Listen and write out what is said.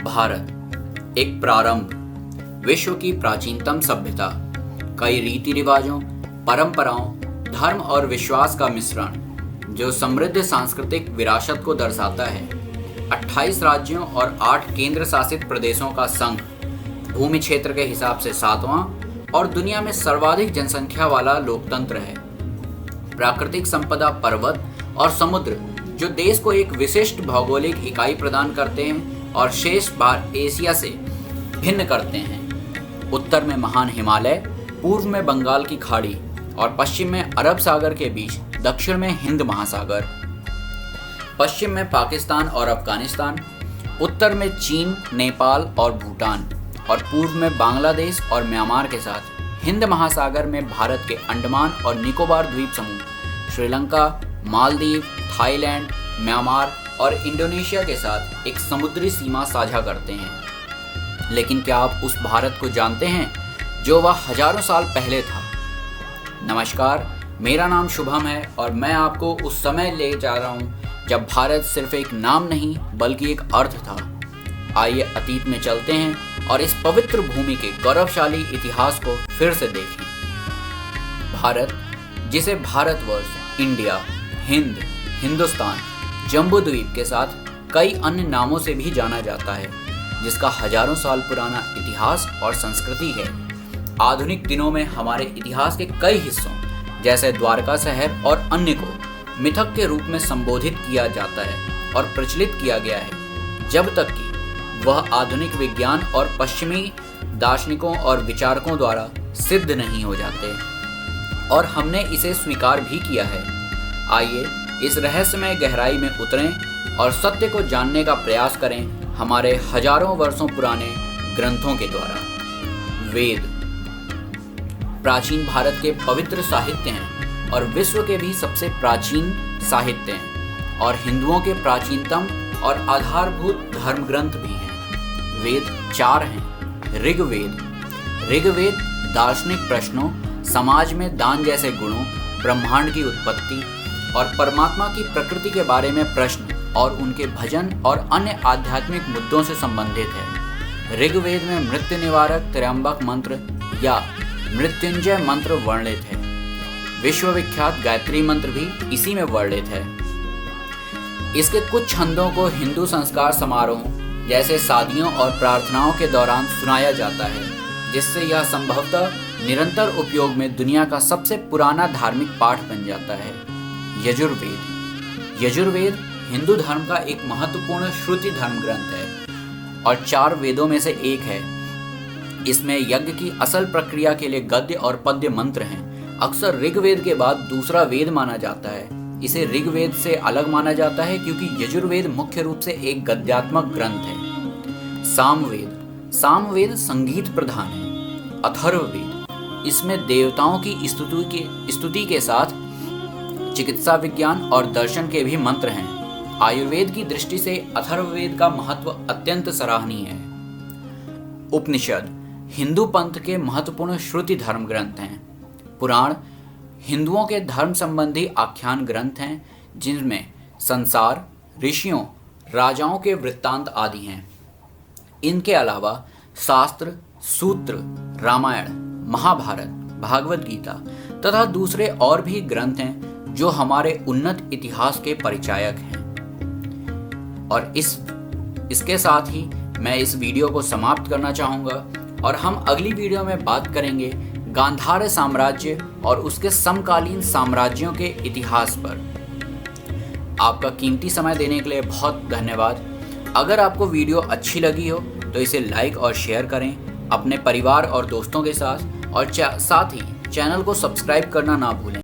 भारत एक प्रारंभ, विश्व की प्राचीनतम सभ्यता, कई रीति रिवाजों, परंपराओं, धर्म और विश्वास का मिश्रण जो समृद्ध सांस्कृतिक विरासत को दर्शाता है। 28 राज्यों और 8 केंद्र शासित प्रदेशों का संघ, भूमि क्षेत्र के हिसाब से 7वां और दुनिया में सर्वाधिक जनसंख्या वाला लोकतंत्र है। प्राकृतिक संपदा, पर्वत और समुद्र जो देश को एक विशिष्ट भौगोलिक इकाई प्रदान करते हैं और शेष भाग एशिया से भिन्न करते हैं। उत्तर में महान हिमालय, पूर्व में बंगाल की खाड़ी और पश्चिम में अरब सागर के बीच दक्षिण में हिंद महासागर, पश्चिम में पाकिस्तान और अफगानिस्तान, उत्तर में चीन, नेपाल और भूटान और पूर्व में बांग्लादेश और म्यांमार के साथ हिंद महासागर में भारत के अंडमान और निकोबार द्वीप समूह, श्रीलंका, मालदीव, थाईलैंड, म्यांमार और इंडोनेशिया के साथ एक समुद्री सीमा साझा करते हैं। लेकिन क्या आप उस भारत को जानते हैं जो वह हजारों साल पहले था? नमस्कार, मेरा नाम शुभम है और मैं आपको उस समय ले जा रहा हूँ जब भारत सिर्फ एक नाम नहीं बल्कि एक अर्थ था। आइए अतीत में चलते हैं और इस पवित्र भूमि के गौरवशाली इतिहास को फिर से देखें। भारत, जिसे भारतवर्ष, इंडिया, हिंद, हिंदुस्तान, जम्बूद्वीप के साथ कई अन्य नामों से भी जाना जाता है, जिसका हजारों साल पुराना इतिहास और संस्कृति है। आधुनिक दिनों में हमारे इतिहास के कई हिस्सों जैसे द्वारका शहर और अन्य को मिथक के रूप में संबोधित किया जाता है और प्रचलित किया गया है, जब तक कि वह आधुनिक विज्ञान और पश्चिमी दार्शनिकों और विचारकों द्वारा सिद्ध नहीं हो जाते, और हमने इसे स्वीकार भी किया है। आइए इस रहस्यमय गहराई में उतरें और सत्य को जानने का प्रयास करें हमारे हजारों वर्षों पुराने ग्रंथों के द्वारा। वेद प्राचीन भारत के पवित्र साहित्य हैं और विश्व के भी सबसे प्राचीन साहित्य हैं और हिंदुओं के प्राचीनतम और आधारभूत धर्म ग्रंथ भी हैं। वेद 4 हैं। ऋग्वेद दार्शनिक प्रश्नों, समाज में दान जैसे गुणों, ब्रह्मांड की उत्पत्ति और परमात्मा की प्रकृति के बारे में प्रश्न और उनके भजन और अन्य आध्यात्मिक मुद्दों से संबंधित है। ऋग्वेद में मृत्यु निवारक त्र्यंबक मंत्र या मृत्युंजय मंत्र वर्णित है। विश्वविख्यात गायत्री मंत्र भी इसी में वर्णित है। इसके कुछ छंदों को हिंदू संस्कार समारोह जैसे शादियों और प्रार्थनाओं के दौरान सुनाया जाता है, जिससे यह संभवतः निरंतर उपयोग में दुनिया का सबसे पुराना धार्मिक पाठ बन जाता है। यजुर्वेद हिंदू धर्म का एक महत्वपूर्ण श्रुति धर्म ग्रंथ है और 4 वेदों में से एक है। इसमें यज्ञ की असल प्रक्रिया के लिए गद्य और पद्य मंत्र हैं। अक्सर ऋग्वेद के बाद दूसरा वेद माना जाता है। इसे ऋग्वेद से अलग माना जाता है क्योंकि यजुर्वेद मुख्य रूप से एक गद्यात्मक ग्रंथ है। सामवेद संगीत प्रधान है। अथर्ववेद इसमें देवताओं की स्तुति के साथ चिकित्सा विज्ञान और दर्शन के भी मंत्र हैं। आयुर्वेद की दृष्टि से अथर्ववेद का महत्व अत्यंत सराहनीय है। उपनिषद हिंदू पंथ के महत्वपूर्ण श्रुति धर्म ग्रंथ हैं। पुराण हिंदुओं के धर्म संबंधी आख्यान ग्रंथ हैं, जिनमें संसार, ऋषियों, राजाओं के वृत्तांत आदि हैं। इनके अलावा शास्त्र, सूत्र, रामायण, महाभारत, भागवत गीता तथा दूसरे और भी ग्रंथ हैं जो हमारे उन्नत इतिहास के परिचायक हैं। और इसके साथ ही मैं इस वीडियो को समाप्त करना चाहूँगा और हम अगली वीडियो में बात करेंगे गांधार साम्राज्य और उसके समकालीन साम्राज्यों के इतिहास पर। आपका कीमती समय देने के लिए बहुत धन्यवाद। अगर आपको वीडियो अच्छी लगी हो तो इसे लाइक और शेयर करें अपने परिवार और दोस्तों के साथ, और साथ ही चैनल को सब्सक्राइब करना ना भूलें।